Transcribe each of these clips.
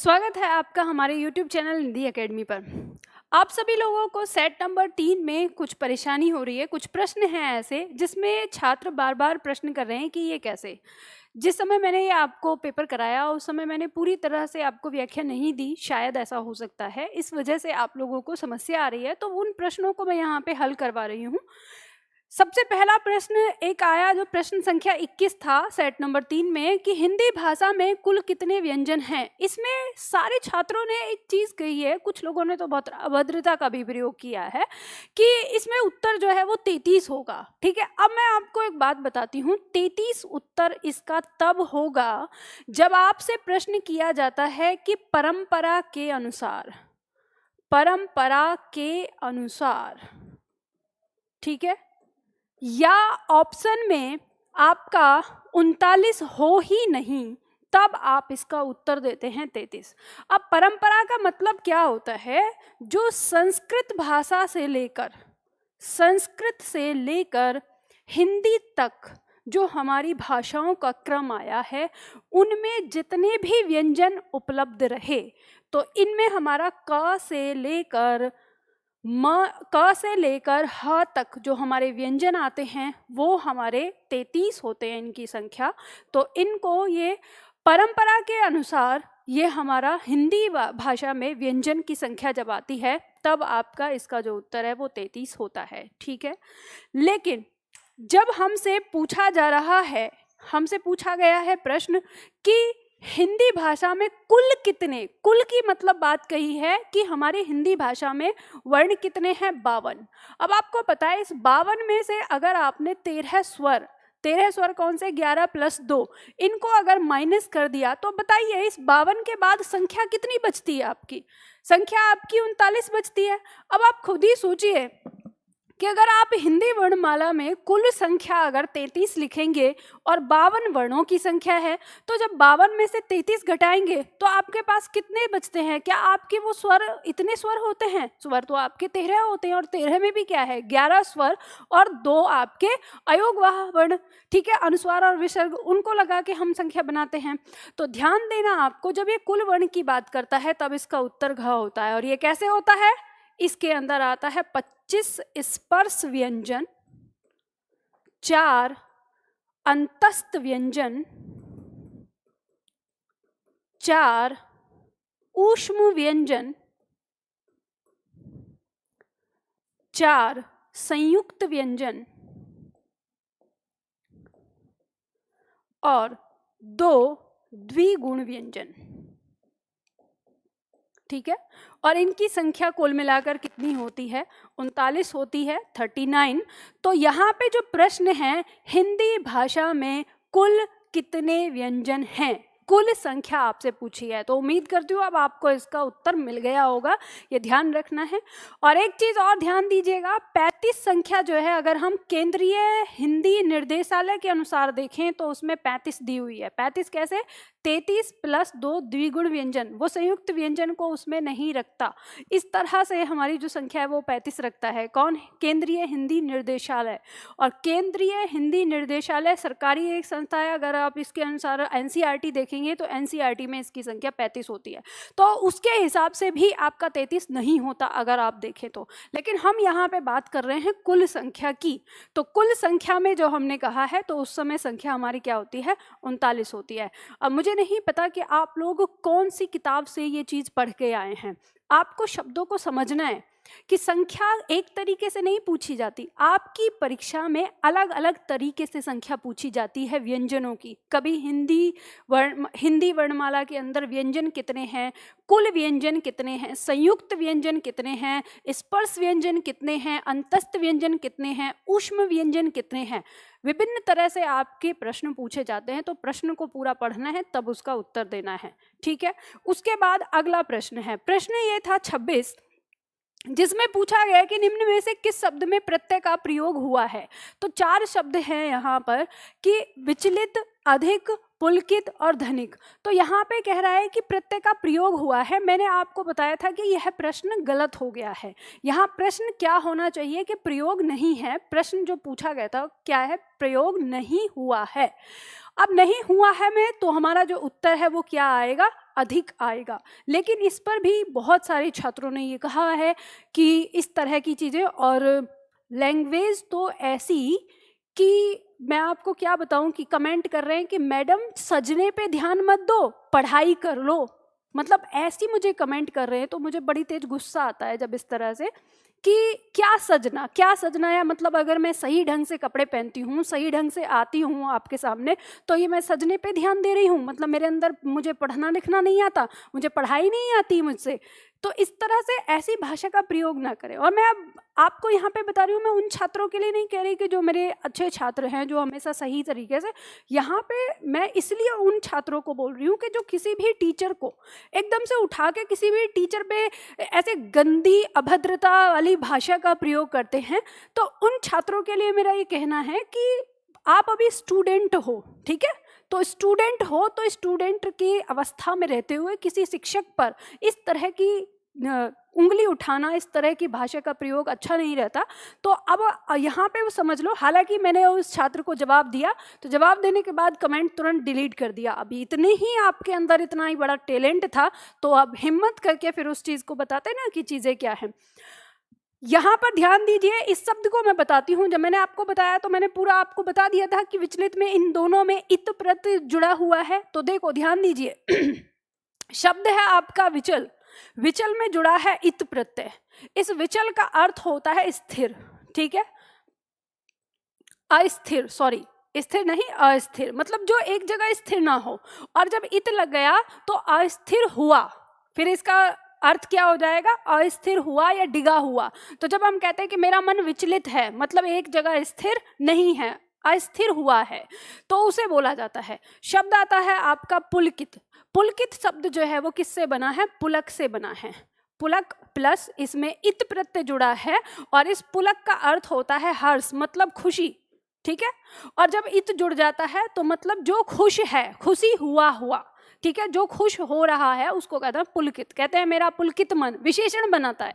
स्वागत है आपका हमारे YouTube चैनल हिंदी एकेडमी पर। आप सभी लोगों को सेट नंबर 3 में कुछ परेशानी हो रही है, कुछ प्रश्न हैं ऐसे जिसमें छात्र बार बार प्रश्न कर रहे हैं कि ये कैसे। जिस समय मैंने ये आपको पेपर कराया उस समय मैंने पूरी तरह से आपको व्याख्या नहीं दी, शायद ऐसा हो सकता है, इस वजह से आप लोगों को समस्या आ रही है, तो उन प्रश्नों को मैं यहाँ पे हल करवा रही हूँ। सबसे पहला प्रश्न एक आया जो प्रश्न संख्या 21 था सेट नंबर 3 में कि हिंदी भाषा में कुल कितने व्यंजन हैं। इसमें सारे छात्रों ने एक चीज कही है, कुछ लोगों ने तो बहुत अभद्रता का भी प्रयोग किया है कि इसमें उत्तर जो है वो 33 होगा। ठीक है, अब मैं आपको एक बात बताती हूँ, 33 उत्तर इसका तब होगा जब आपसे प्रश्न किया जाता है कि परंपरा के अनुसार, ठीक है, या ऑप्शन में आपका 39 हो ही नहीं, तब आप इसका उत्तर देते हैं 33। अब परंपरा का मतलब क्या होता है? जो संस्कृत से लेकर हिंदी तक जो हमारी भाषाओं का क्रम आया है, उनमें जितने भी व्यंजन उपलब्ध रहे, तो इनमें हमारा क से लेकर ह तक जो हमारे व्यंजन आते हैं वो हमारे 33 होते हैं इनकी संख्या। तो इनको ये परंपरा के अनुसार ये हमारा हिंदी भाषा में व्यंजन की संख्या जब आती है तब आपका इसका जो उत्तर है वो 33 होता है। ठीक है, लेकिन जब हमसे पूछा गया है प्रश्न कि हिंदी भाषा में कुल की मतलब बात कही है कि हमारी हिंदी भाषा में वर्ण कितने हैं? 52। अब आपको पता है इस 52 में से अगर आपने 13 स्वर कौन से? 11 + 2, इनको अगर माइनस कर दिया तो बताइए इस 52 के बाद संख्या कितनी बचती है? आपकी संख्या 39 बचती है। अब आप खुद ही सोचिए कि अगर आप हिंदी वर्णमाला में कुल संख्या अगर 33 लिखेंगे और 52 वर्णों की संख्या है, तो जब 52 में से 33 घटाएंगे तो आपके पास कितने बचते हैं? क्या आपके वो स्वर इतने स्वर होते हैं? स्वर तो आपके 13 होते हैं, और 13 में भी क्या है? 11 स्वर और 2 आपके अयोगवाह वर्ण। ठीक है, अनुस्वार और विसर्ग, उनको लगा के हम संख्या बनाते हैं। तो ध्यान देना आपको, जब ये कुल वर्ण की बात करता है तब इसका उत्तर घ होता है। और ये कैसे होता है? इसके अंदर आता है 25 स्पर्श व्यंजन, 4 अंतस्थ व्यंजन, 4 ऊष्म व्यंजन, 4 संयुक्त व्यंजन और 2 द्विगुण व्यंजन। ठीक है, और इनकी संख्या कुल मिलाकर कितनी होती है? 39 होती है, 39। तो यहाँ पे जो प्रश्न है, हिंदी भाषा में कुल कितने व्यंजन हैं, कुल संख्या आपसे पूछी है। तो उम्मीद करती हूँ अब आपको इसका उत्तर मिल गया होगा, ये ध्यान रखना है। और एक चीज और ध्यान दीजिएगा, 35 संख्या जो है अगर हम केंद्रीय हिंदी निर्देशालय के अनुसार देखें तो उसमें 35 दी हुई है। 35 कैसे? 33 + 2 द्विगुण व्यंजन, वो संयुक्त व्यंजन को उसमें नहीं रखता। इस तरह से हमारी जो संख्या है वो 35 रखता है। कौन? केंद्रीय हिंदी निर्देशालय। और केंद्रीय हिंदी निर्देशालय सरकारी एक संस्था है। अगर आप इसके अनुसार एनसीईआरटी देखेंगे तो एनसीईआरटी में इसकी संख्या 35 होती है, तो उसके हिसाब से भी आपका 33 नहीं होता अगर आप देखें तो। लेकिन हम यहाँ पे बात कर रहे हैं कुल संख्या की। तो कुल संख्या में जो हमने कहा है तो उस समय संख्या हमारी क्या होती है? 39 होती है। अब मुझे नहीं पता कि आप लोग कौन सी किताब से ये चीज पढ़ के आए हैं। आपको शब्दों को समझना है कि संख्या एक तरीके से नहीं पूछी जाती, आपकी परीक्षा में अलग अलग तरीके से संख्या पूछी जाती है व्यंजनों की। कभी हिंदी वर्णमाला के अंदर व्यंजन कितने हैं, कुल व्यंजन कितने हैं, संयुक्त व्यंजन कितने हैं, स्पर्श व्यंजन कितने हैं, अंतस्थ व्यंजन कितने हैं, ऊष्म व्यंजन कितने हैं, विभिन्न तरह से आपके प्रश्न पूछे जाते हैं। तो प्रश्न को पूरा पढ़ना है, तब उसका उत्तर देना है। ठीक है, उसके बाद अगला प्रश्न है, प्रश्न ये था 26, जिसमें पूछा गया कि निम्न में से किस शब्द में प्रत्यय का प्रयोग हुआ है। तो 4 शब्द हैं यहाँ पर कि विचलित, अधिक, पुलकित और धनिक। तो यहाँ पे कह रहा है कि प्रत्यय का प्रयोग हुआ है। मैंने आपको बताया था कि यह प्रश्न गलत हो गया है। यहाँ प्रश्न क्या होना चाहिए कि प्रयोग नहीं है। प्रश्न जो पूछा गया था क्या है? प्रयोग नहीं हुआ है। अब नहीं हुआ है में तो हमारा जो उत्तर है वो क्या आएगा? अधिक आएगा। लेकिन इस पर भी बहुत सारे छात्रों ने ये कहा है कि इस तरह की चीज़ें, और लैंग्वेज तो ऐसी कि मैं आपको क्या बताऊं कि कमेंट कर रहे हैं कि मैडम सजने पे ध्यान मत दो, पढ़ाई कर लो। मतलब ऐसी मुझे कमेंट कर रहे हैं, तो मुझे बड़ी तेज गुस्सा आता है जब इस तरह से कि क्या सजना है। मतलब अगर मैं सही ढंग से कपड़े पहनती हूँ, सही ढंग से आती हूँ आपके सामने, तो ये मैं सजने पे ध्यान दे रही हूँ? मतलब मेरे अंदर, मुझे पढ़ना लिखना नहीं आता, मुझे पढ़ाई नहीं आती मुझसे। तो इस तरह से ऐसी भाषा का प्रयोग ना करें। और मैं अब आपको यहाँ पे बता रही हूँ, मैं उन छात्रों के लिए नहीं कह रही कि जो मेरे अच्छे छात्र हैं, जो हमेशा सही तरीके से, यहाँ पे मैं इसलिए उन छात्रों को बोल रही हूँ कि जो किसी भी टीचर को एकदम से उठा के किसी भी टीचर पे ऐसे गंदी अभद्रता वाली भाषा का प्रयोग करते हैं। तो उन छात्रों के लिए मेरा ये कहना है कि आप अभी स्टूडेंट हो, ठीक है? तो स्टूडेंट हो तो स्टूडेंट की अवस्था में रहते हुए किसी शिक्षक पर इस तरह की उंगली उठाना, इस तरह की भाषा का प्रयोग अच्छा नहीं रहता। तो अब यहाँ पे वो समझ लो, हालांकि मैंने उस छात्र को जवाब दिया, तो जवाब देने के बाद कमेंट तुरंत डिलीट कर दिया। अभी इतने ही आपके अंदर इतना ही बड़ा टैलेंट था, तो अब हिम्मत करके फिर उस चीज़ को बताते ना कि चीज़ें क्या हैं। यहाँ पर ध्यान दीजिए, इस शब्द को मैं बताती हूँ। जब मैंने आपको बताया तो मैंने पूरा आपको बता दिया था कि विचलित में इन दोनों में इत प्रत्यय जुड़ा हुआ है। तो देखो ध्यान दीजिए, शब्द है आपका विचल, विचल में जुड़ा है इत प्रत्यय। इस विचल का अर्थ होता है स्थिर, ठीक है? अस्थिर, सॉरी, स्थिर नहीं, अस्थिर, मतलब जो एक जगह स्थिर ना हो। और जब इत लग गया तो अस्थिर हुआ, फिर इसका अर्थ क्या हो जाएगा? अस्थिर हुआ या डिगा हुआ। तो जब हम कहते हैं कि मेरा मन विचलित है, मतलब एक जगह स्थिर नहीं है, अस्थिर हुआ है, तो उसे बोला जाता है। शब्द आता है आपका पुलकित। पुलकित शब्द जो है वो किससे बना है? पुलक से बना है। पुलक प्लस इसमें इत प्रत्यय जुड़ा है, और इस पुलक का अर्थ होता है हर्ष, मतलब खुशी, ठीक है? और जब इत जुड़ जाता है तो मतलब जो खुश है, खुशी हुआ, ठीक है? जो खुश हो रहा है उसको कहते हैं पुलकित। कहते हैं मेरा पुलकित मन, विशेषण बनाता है।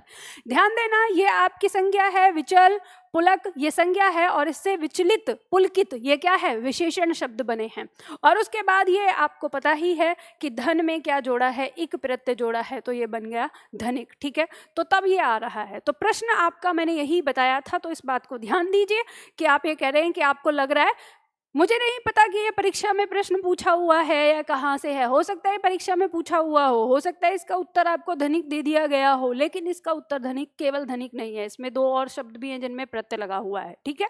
ध्यान देना, ये आपकी संज्ञा है विचल, पुलक ये संज्ञा है, और इससे विचलित, पुलकित ये क्या है? विशेषण शब्द बने हैं। और उसके बाद ये आपको पता ही है कि धन में क्या जोड़ा है? इक प्रत्यय जोड़ा है, तो ये बन गया धनिक, ठीक है? तो तब ये आ रहा है। तो प्रश्न आपका मैंने यही बताया था, तो इस बात को ध्यान दीजिए कि आप ये कह रहे हैं कि आपको लग रहा है, मुझे नहीं पता कि ये परीक्षा में प्रश्न पूछा हुआ है या कहाँ से है, हो सकता है परीक्षा में पूछा हुआ हो सकता है इसका उत्तर आपको धनिक दे दिया गया हो, लेकिन इसका उत्तर धनिक केवल धनिक नहीं है, इसमें दो और शब्द भी हैं जिनमें प्रत्यय लगा हुआ है, ठीक है?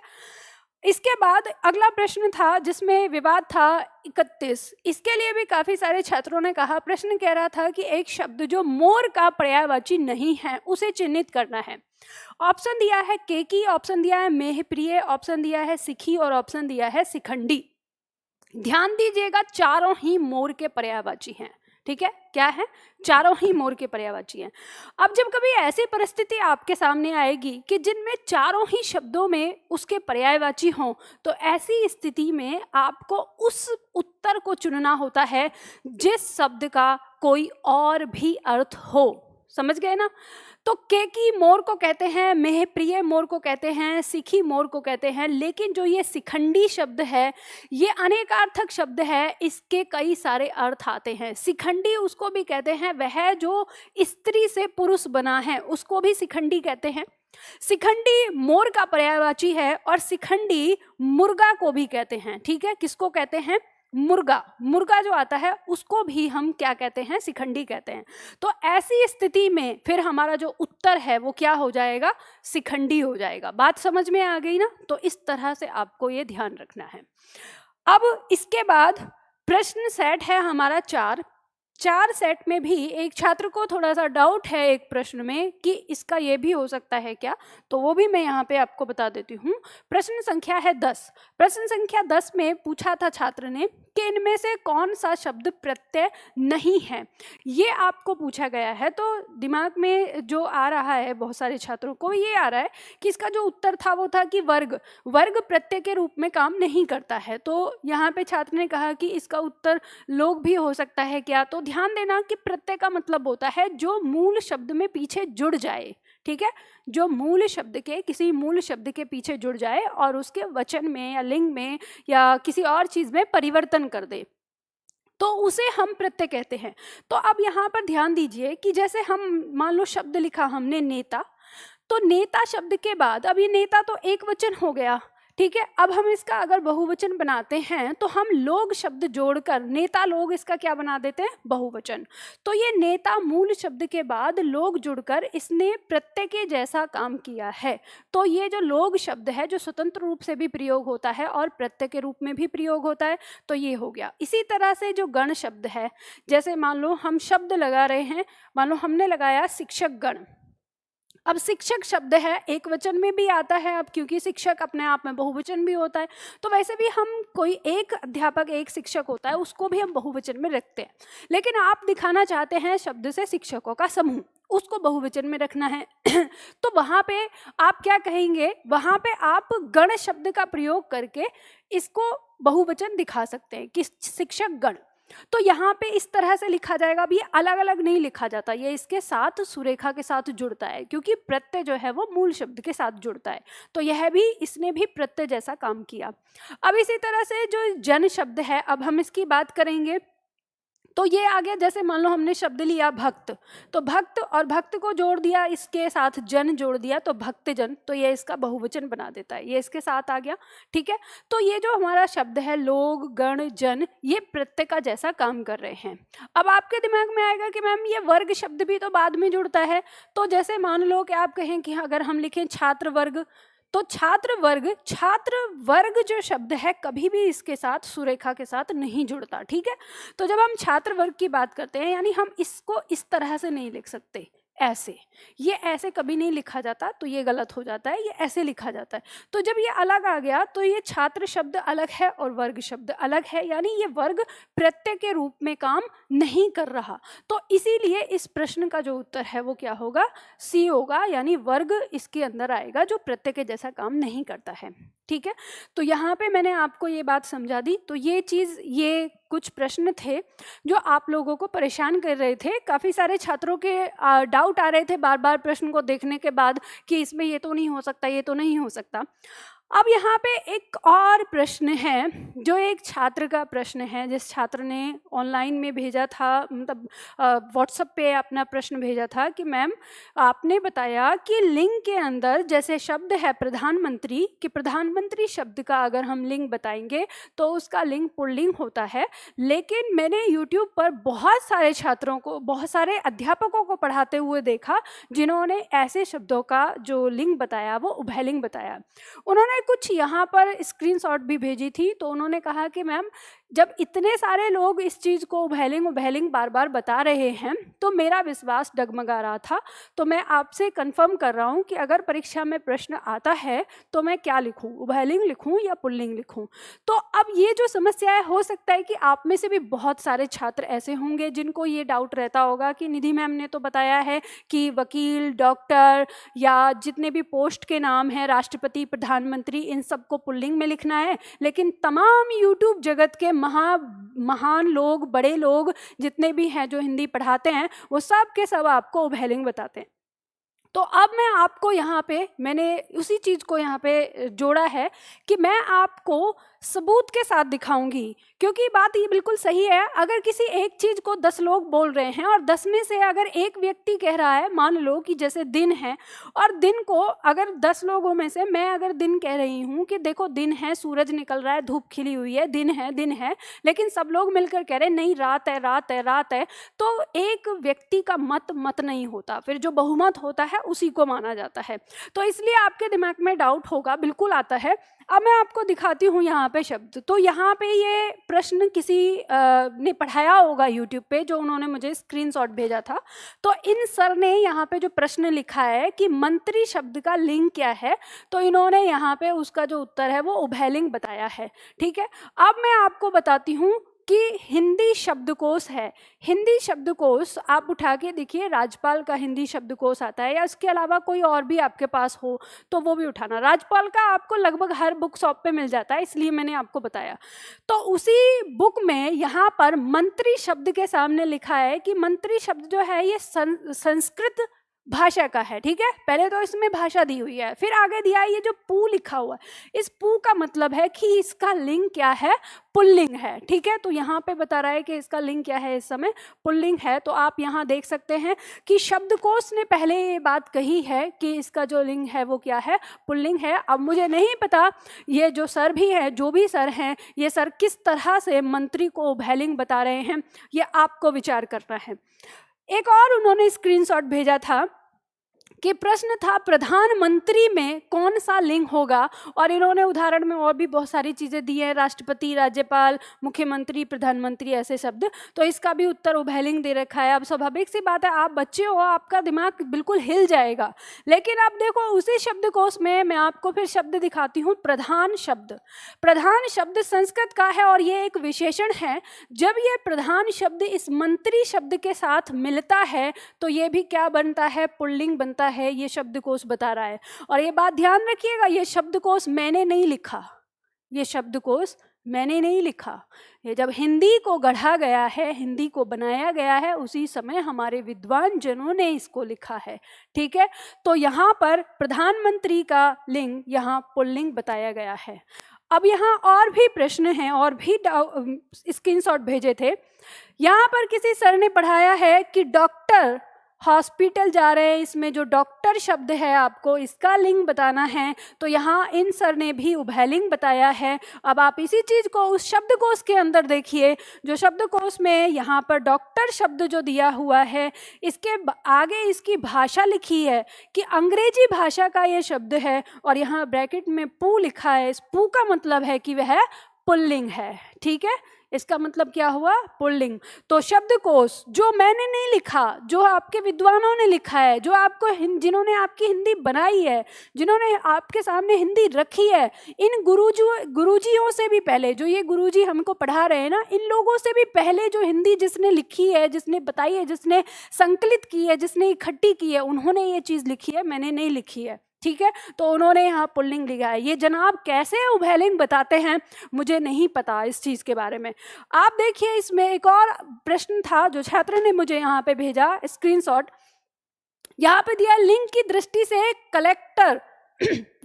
इसके बाद अगला प्रश्न था जिसमें विवाद था 31। इसके लिए भी काफी सारे छात्रों ने कहा, प्रश्न कह रहा था कि एक शब्द जो मोर का पर्यायवाची नहीं है उसे चिन्हित करना है। ऑप्शन दिया है केकी, ऑप्शन दिया है मेहप्रिय, ऑप्शन दिया है सिखी, और ऑप्शन दिया है शिखंडी। ध्यान दीजिएगा, चारों ही मोर के पर्यायवाची हैं, ठीक है? क्या है? चारों ही मोर के पर्यायवाची हैं। अब जब कभी ऐसी परिस्थिति आपके सामने आएगी कि जिनमें चारों ही शब्दों में उसके पर्यायवाची हों, तो ऐसी स्थिति में आपको उस उत्तर को चुनना होता है जिस शब्द का कोई और भी अर्थ हो। समझ गए ना? तो केकी मोर को कहते हैं, मेहप्रिय मोर को कहते हैं, सिखी मोर को कहते हैं, लेकिन जो ये शिखंडी शब्द है ये अनेकार्थक शब्द है, इसके कई सारे अर्थ आते हैं। शिखंडी उसको भी कहते हैं, वह जो स्त्री से पुरुष बना है उसको भी शिखंडी कहते हैं। शिखंडी मोर का पर्यायवाची है, और शिखंडी मुर्गा को भी कहते हैं, ठीक है? किसको कहते हैं? मुर्गा। मुर्गा जो आता है उसको भी हम क्या कहते हैं? शिखंडी कहते हैं। तो ऐसी स्थिति में फिर हमारा जो उत्तर है वो क्या हो जाएगा? शिखंडी हो जाएगा। बात समझ में आ गई ना? तो इस तरह से आपको ये ध्यान रखना है। अब इसके बाद प्रश्न सेट है हमारा 4 सेट में भी एक छात्र को थोड़ा सा डाउट है एक प्रश्न में कि इसका ये भी हो सकता है क्या, तो वो भी मैं यहाँ पे आपको बता देती हूँ। प्रश्न संख्या है 10। प्रश्न संख्या 10 में पूछा था छात्र ने कि इनमें से कौन सा शब्द प्रत्यय नहीं है, ये आपको पूछा गया है। तो दिमाग में जो आ रहा है बहुत सारे छात्रों को ये आ रहा है कि इसका जो उत्तर था वो था कि वर्ग प्रत्यय के रूप में काम नहीं करता है। तो यहाँ पे छात्र ने कहा कि इसका उत्तर लोग भी हो सकता है क्या? तो ध्यान देना कि प्रत्यय का मतलब होता है जो मूल शब्द में पीछे जुड़ जाए, ठीक है? जो मूल शब्द के, किसी मूल शब्द के पीछे जुड़ जाए और उसके वचन में या लिंग में या किसी और चीज में परिवर्तन कर दे। तो उसे हम प्रत्यय कहते हैं। तो अब यहाँ पर ध्यान दीजिए कि जैसे हम मान लो शब्द लिखा हमने नेता, तो नेता शब्द के बाद अब ये नेता तो एक वचन हो गया, ठीक है। अब हम इसका अगर बहुवचन बनाते हैं तो हम लोग शब्द जोड़कर नेता लोग इसका क्या बना देते हैं, बहुवचन। तो ये नेता मूल शब्द के बाद लोग जुड़कर इसने प्रत्यय के जैसा काम किया है। तो ये जो लोग शब्द है जो स्वतंत्र रूप से भी प्रयोग होता है और प्रत्यय के रूप में भी प्रयोग होता है, तो ये हो गया। इसी तरह से जो गण शब्द है, जैसे मान लो हम शब्द लगा रहे हैं, मान लो हमने लगाया शिक्षक गण। अब शिक्षक शब्द है एक वचन में भी आता है, अब क्योंकि शिक्षक अपने आप में बहुवचन भी होता है, तो वैसे भी हम कोई एक अध्यापक एक शिक्षक होता है उसको भी हम बहुवचन में रखते हैं। लेकिन आप दिखाना चाहते हैं शब्द से शिक्षकों का समूह, उसको बहुवचन में रखना है तो वहाँ पे आप क्या कहेंगे, वहाँ पे आप गण शब्द का प्रयोग करके इसको बहुवचन दिखा सकते हैं कि शिक्षक गण। तो यहाँ पे इस तरह से लिखा जाएगा। अब ये अलग अलग नहीं लिखा जाता, ये इसके साथ सुरेखा के साथ जुड़ता है, क्योंकि प्रत्यय जो है वो मूल शब्द के साथ जुड़ता है। तो यह भी इसने भी प्रत्यय जैसा काम किया। अब इसी तरह से जो जन शब्द है, अब हम इसकी बात करेंगे। तो ये आ गया, जैसे मान लो हमने शब्द लिया भक्त, तो भक्त और भक्त को जोड़ दिया, इसके साथ जन जोड़ दिया तो भक्त जन, तो ये इसका बहुवचन बना देता है, ये इसके साथ आ गया, ठीक है। तो ये जो हमारा शब्द है लोग गण जन, ये प्रत्यय का जैसा काम कर रहे हैं। अब आपके दिमाग में आएगा कि मैम ये वर्ग शब्द भी तो बाद में जुड़ता है। तो जैसे मान लो कि आप कहें कि अगर हम लिखें छात्र वर्ग, तो छात्र वर्ग जो शब्द है कभी भी इसके साथ सुरेखा के साथ नहीं जुड़ता, ठीक है। तो जब हम छात्र वर्ग की बात करते हैं, यानी हम इसको इस तरह से नहीं लिख सकते, ऐसे, ये ऐसे कभी नहीं लिखा जाता, तो ये गलत हो जाता है, ये ऐसे लिखा जाता है। तो जब ये अलग आ गया तो ये छात्र शब्द अलग है और वर्ग शब्द अलग है, यानी ये वर्ग प्रत्यय के रूप में काम नहीं कर रहा। तो इसीलिए इस प्रश्न का जो उत्तर है वो क्या होगा, सी होगा, यानी वर्ग इसके अंदर आएगा जो प्रत्यय के जैसा काम नहीं करता है, ठीक है। तो यहाँ पे मैंने आपको ये बात समझा दी। तो ये चीज़, ये कुछ प्रश्न थे जो आप लोगों को परेशान कर रहे थे। काफ़ी सारे छात्रों के डाउट आ रहे थे बार बार प्रश्न को देखने के बाद कि इसमें ये तो नहीं हो सकता, ये तो नहीं हो सकता। अब यहाँ पे एक और प्रश्न है जो एक छात्र का प्रश्न है, जिस छात्र ने ऑनलाइन में भेजा था, मतलब व्हाट्सएप पे अपना प्रश्न भेजा था कि मैम आपने बताया कि लिंग के अंदर जैसे शब्द है प्रधानमंत्री, कि प्रधानमंत्री शब्द का अगर हम लिंग बताएंगे तो उसका लिंग पुल्लिंग होता है, लेकिन मैंने यूट्यूब पर बहुत सारे छात्रों को, बहुत सारे अध्यापकों को पढ़ाते हुए देखा जिन्होंने ऐसे शब्दों का जो लिंग बताया वो उभयलिंग बताया। उन्होंने कुछ यहाँ पर स्क्रीनशॉट भी भेजी थी, तो उन्होंने कहा कि मैम जब इतने सारे लोग इस चीज़ को उभयलिंग बार बार बता रहे हैं तो मेरा विश्वास डगमगा रहा था। तो मैं आपसे कंफर्म कर रहा हूँ कि अगर परीक्षा में प्रश्न आता है तो मैं क्या लिखूँ, उभयलिंग लिखूँ या पुल्लिंग लिखूँ। तो अब ये जो समस्या है, हो सकता है कि आप में से भी बहुत सारे छात्र ऐसे होंगे जिनको ये डाउट रहता होगा कि निधि मैम ने तो बताया है कि वकील, डॉक्टर या जितने भी पोस्ट के नाम हैं, राष्ट्रपति, प्रधानमंत्री, इन सबको पुल्लिंग में लिखना है, लेकिन तमाम यूट्यूब जगत के महान लोग, बड़े लोग जितने भी हैं जो हिंदी पढ़ाते हैं, वो सब के सब आपको उभयलिंग बताते हैं। तो अब मैं आपको यहाँ पे, मैंने उसी चीज़ को यहाँ पे जोड़ा है कि मैं आपको सबूत के साथ दिखाऊंगी, क्योंकि बात ये बिल्कुल सही है। अगर किसी एक चीज़ को 10 लोग बोल रहे हैं और 10 में से अगर एक व्यक्ति कह रहा है, मान लो कि जैसे दिन है, और दिन को अगर 10 लोगों में से मैं अगर दिन कह रही हूँ कि देखो दिन है, सूरज निकल रहा है, धूप खिली हुई है, दिन है, लेकिन सब लोग मिलकर कह रहे नहीं रात है, तो एक व्यक्ति का मत नहीं होता, फिर जो बहुमत होता है उसी को माना जाता है। तो इसलिए आपके दिमाग में डाउट होगा, बिल्कुल आता है। अब मैं आपको दिखाती हूँ यहाँ पे शब्द। तो यहाँ पे ये प्रश्न किसी ने पढ़ाया होगा यूट्यूब पे, जो उन्होंने मुझे स्क्रीनशॉट भेजा था। तो इन सर ने यहाँ पे जो प्रश्न लिखा है कि मंत्री शब्द का लिंग क्या है, तो इन्होंने यहाँ पे उसका जो उत्तर है वो उभयलिंग बताया है, ठीक है। अब मैं आपको बताती हूँ कि हिंदी शब्दकोश है। हिंदी शब्दकोश आप उठा के देखिए, राज्यपाल का हिंदी शब्दकोश आता है, या इसके अलावा कोई और भी आपके पास हो तो वो भी उठाना। राज्यपाल का आपको लगभग हर बुक शॉप पे मिल जाता है, इसलिए मैंने आपको बताया। तो उसी बुक में यहाँ पर मंत्री शब्द के सामने लिखा है कि मंत्री शब्द जो है ये संस्कृत भाषा का है, ठीक है। पहले तो इसमें भाषा दी हुई है, फिर आगे दिया है ये जो पू लिखा हुआ है, इस पू का मतलब है कि इसका लिंग क्या है, पुल्लिंग है, ठीक है। तो यहाँ पे बता रहा है कि इसका लिंग क्या है, इस समय पुल्लिंग है। तो आप यहाँ देख सकते हैं कि शब्दकोश ने पहले ये बात कही है कि इसका जो लिंग है वो क्या है, पुल्लिंग है। अब मुझे नहीं पता ये जो सर भी है, जो भी सर हैं, ये सर किस तरह से मंत्री को उभयलिंग बता रहे हैं, ये आपको विचार करना है। एक और उन्होंने स्क्रीनशॉट भेजा था कि प्रश्न था प्रधानमंत्री में कौन सा लिंग होगा, और इन्होंने उदाहरण में और भी बहुत सारी चीज़ें दी हैं, राष्ट्रपति, राज्यपाल, मुख्यमंत्री, प्रधानमंत्री, ऐसे शब्द। तो इसका भी उत्तर उभयलिंग दे रखा है। अब स्वाभाविक सी बात है, आप बच्चे हो, आपका दिमाग बिल्कुल हिल जाएगा। लेकिन अब देखो उसी शब्दकोश में मैं आपको फिर शब्द दिखाती हूँ, प्रधान शब्द। प्रधान शब्द संस्कृत का है और ये एक विशेषण है। जब ये प्रधान शब्द इस मंत्री शब्द के साथ मिलता है तो ये भी क्या बनता है, पुल्लिंग बनता है। ये शब्दकोश बता रहा है। और ये बात ध्यान रखिएगा, ये शब्दकोश मैंने नहीं लिखा, ये शब्दकोश मैंने नहीं लिखा। ये जब हिंदी को गढ़ा गया है, हिंदी को बनाया गया है, उसी समय हमारे विद्वान जनों ने इसको लिखा है, ठीक है। तो यहाँ पर प्रधानमंत्री का लिंग यहाँ पुल्लिंग बताया गया है। अब यहाँ और भी प्रश्न हैं, और भी स्क्रीनशॉट भेजे थे। यहाँ पर किसी सर ने पढ़ाया है कि डॉक्टर हॉस्पिटल जा रहे हैं, इसमें जो डॉक्टर शब्द है आपको इसका लिंग बताना है। तो यहाँ इन सर ने भी उभयलिंग बताया है। अब आप इसी चीज़ को उस शब्दकोश के अंदर देखिए, जो शब्दकोश में यहाँ पर डॉक्टर शब्द जो दिया हुआ है, इसके आगे इसकी भाषा लिखी है कि अंग्रेजी भाषा का ये शब्द है, और यहाँ ब्रैकेट में पू लिखा है। इस पू का मतलब है कि वह पुल्लिंग है, ठीक है। इसका मतलब क्या हुआ, पुल्लिंग। तो शब्दकोश जो मैंने नहीं लिखा, जो आपके विद्वानों ने लिखा है, जो आपको जिन्होंने आपकी हिंदी बनाई है, जिन्होंने आपके सामने हिंदी रखी है, इन गुरुजियों से भी पहले, जो ये गुरुजी हमको पढ़ा रहे हैं ना, इन लोगों से भी पहले जो हिंदी जिसने लिखी है, जिसने बताई है, जिसने संकलित की है, जिसने इकट्ठी की है, उन्होंने ये चीज़ लिखी है, मैंने नहीं लिखी है, ठीक है। तो उन्होंने यहाँ पुल्लिंग लिखा है। ये जनाब कैसे उभयलिंग बताते हैं मुझे नहीं पता इस चीज़ के बारे में। आप देखिए इसमें एक और प्रश्न था जो छात्र ने मुझे यहाँ पे भेजा, स्क्रीनशॉट यहाँ पे दिया, लिंग की दृष्टि से कलेक्टर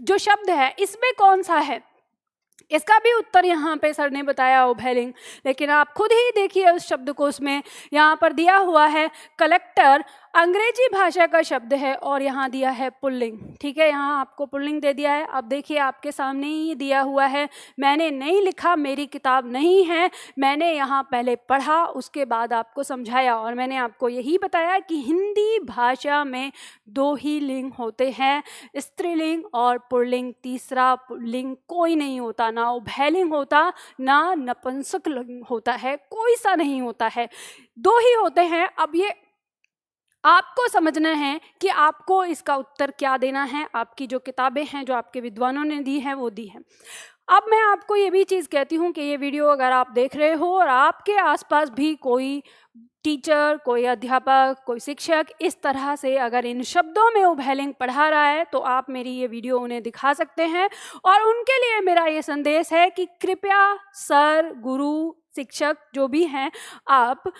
जो शब्द है इसमें कौन सा है। इसका भी उत्तर यहाँ पे सर ने बताया उभयलिंग। लेकिन आप खुद ही देखिए उस शब्दकोश में, यहाँ पर दिया हुआ है कलेक्टर अंग्रेजी भाषा का शब्द है, और यहाँ दिया है पुल्लिंग, ठीक है। यहाँ आपको पुल्लिंग दे दिया है। अब देखिए आपके सामने ही दिया हुआ है, मैंने नहीं लिखा, मेरी किताब नहीं है, मैंने यहाँ पहले पढ़ा, उसके बाद आपको समझाया, और मैंने आपको यही बताया कि हिंदी भाषा में दो ही लिंग होते हैं, स्त्रीलिंग और पुल्लिंग। तीसरा लिंग कोई नहीं होता, ना उभयलिंग होता, ना नपुंसक लिंग होता है, कोई सा नहीं होता है, दो ही होते हैं। अब ये आपको समझना है कि आपको इसका उत्तर क्या देना है। आपकी जो किताबें हैं, जो आपके विद्वानों ने दी हैं, वो दी हैं। अब मैं आपको ये भी चीज़ कहती हूँ कि ये वीडियो अगर आप देख रहे हो और आपके आसपास भी कोई टीचर, कोई अध्यापक, कोई शिक्षक इस तरह से अगर इन शब्दों में उभयलिंग पढ़ा रहा है, तो आप मेरी ये वीडियो उन्हें दिखा सकते हैं। और उनके लिए मेरा ये संदेश है कि कृपया सर, गुरु, शिक्षक जो भी हैं, आप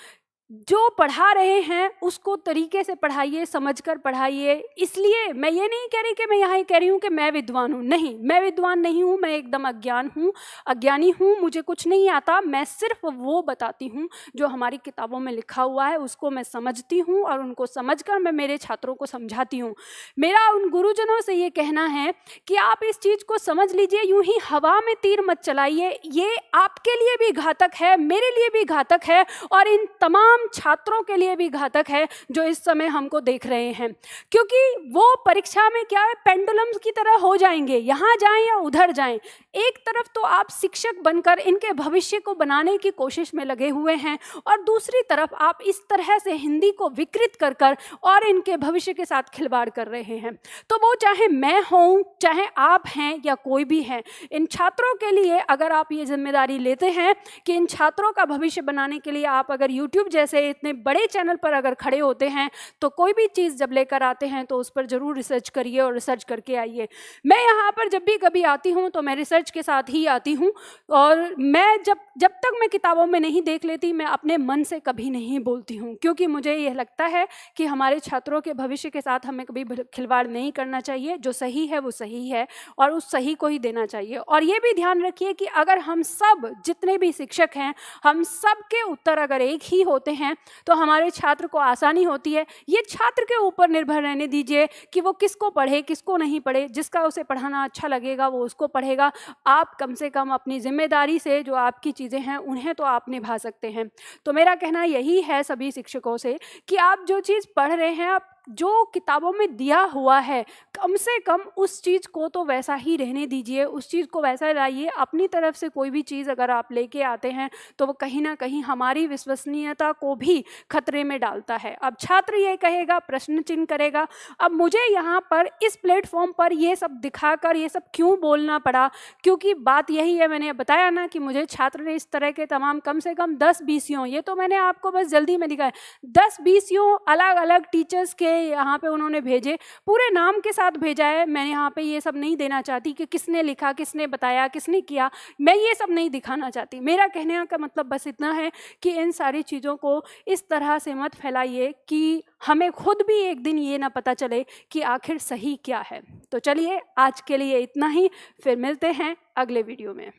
जो पढ़ा रहे हैं उसको तरीके से पढ़ाइए, समझकर पढ़ाइए। इसलिए मैं ये नहीं कह रही कि मैं यहाँ कह रही हूँ कि मैं विद्वान हूँ, नहीं, मैं विद्वान नहीं हूँ, मैं एकदम अज्ञानी हूँ, मुझे कुछ नहीं आता। मैं सिर्फ वो बताती हूँ जो हमारी किताबों में लिखा हुआ है, उसको मैं समझती हूँ और उनको समझकर मैं मेरे छात्रों को समझाती हूँ। मेरा उन गुरुजनों से ये कहना है कि आप इस चीज़ को समझ लीजिए, यूँ ही हवा में तीर मत चलाइए। ये आपके लिए भी घातक है, मेरे लिए भी घातक है, और इन तमाम छात्रों के लिए भी घातक है जो इस समय हमको देख रहे हैं। क्योंकि वो परीक्षा में क्या है, पेंडुलम्स की तरह हो जाएंगे, यहाँ जाएं या उधर जाएं। एक तरफ तो आप शिक्षक बनकर इनके भविष्य को बनाने की कोशिश में लगे हुए हैं, और दूसरी तरफ आप इस तरह से हिंदी को विकृत कर कर और इनके भविष्य के साथ खिलवाड़ कर रहे हैं। तो वो चाहे मैं हूँ, चाहे आप हैं, या कोई भी है, इन छात्रों के लिए अगर आप ये जिम्मेदारी लेते हैं कि इन छात्रों का भविष्य बनाने के लिए आप अगर यूट्यूब जैसे इतने बड़े चैनल पर अगर खड़े होते हैं, तो कोई भी चीज़ जब लेकर आते हैं तो उस पर ज़रूर रिसर्च करिए और रिसर्च करके आइए। मैं यहाँ पर जब भी कभी आती हूँ तो मैं रिसर्च रिसर्च के साथ ही आती हूँ। और मैं जब तक मैं किताबों में नहीं देख लेती, मैं अपने मन से कभी नहीं बोलती हूँ, क्योंकि मुझे यह लगता है कि हमारे छात्रों के भविष्य के साथ हमें कभी खिलवाड़ नहीं करना चाहिए। जो सही है वो सही है और उस सही को ही देना चाहिए। और ये भी ध्यान रखिए कि अगर हम सब जितने भी शिक्षक हैं, हम सब के उत्तर अगर एक ही होते हैं तो हमारे छात्र को आसानी होती है। ये छात्र के ऊपर निर्भर रहने दीजिए कि वो किसको पढ़े किसको नहीं पढ़े। जिसका उसे पढ़ाना अच्छा लगेगा वो उसको पढ़ेगा। आप कम से कम अपनी जिम्मेदारी से जो आपकी चीज़ें हैं उन्हें तो आप निभा सकते हैं। तो मेरा कहना यही है सभी शिक्षकों से कि आप जो चीज़ पढ़ रहे हैं, आप जो किताबों में दिया हुआ है, कम से कम उस चीज़ को तो वैसा ही रहने दीजिए, उस चीज़ को वैसा लाइए। अपनी तरफ से कोई भी चीज़ अगर आप लेके आते हैं तो वो कहीं ना कहीं हमारी विश्वसनीयता को भी खतरे में डालता है। अब छात्र ये कहेगा, प्रश्न चिन्ह करेगा। अब मुझे यहाँ पर इस प्लेटफॉर्म पर ये सब दिखाकर ये सब क्यों बोलना पड़ा, क्योंकि बात यही है, मैंने बताया ना कि मुझे छात्र ने इस तरह के तमाम कम से कम 10-20 ये तो मैंने आपको बस जल्दी में दिखाया, 10-20 अलग अलग टीचर्स के यहाँ पे उन्होंने भेजे, पूरे नाम के साथ भेजा है। मैं यहाँ पे ये सब नहीं देना चाहती कि किसने लिखा, किसने बताया, किसने किया, मैं ये सब नहीं दिखाना चाहती। मेरा कहने का मतलब बस इतना है कि इन सारी चीज़ों को इस तरह से मत फैलाइए कि हमें खुद भी एक दिन ये ना पता चले कि आखिर सही क्या है। तो चलिए आज के लिए इतना ही, फिर मिलते हैं अगले वीडियो में।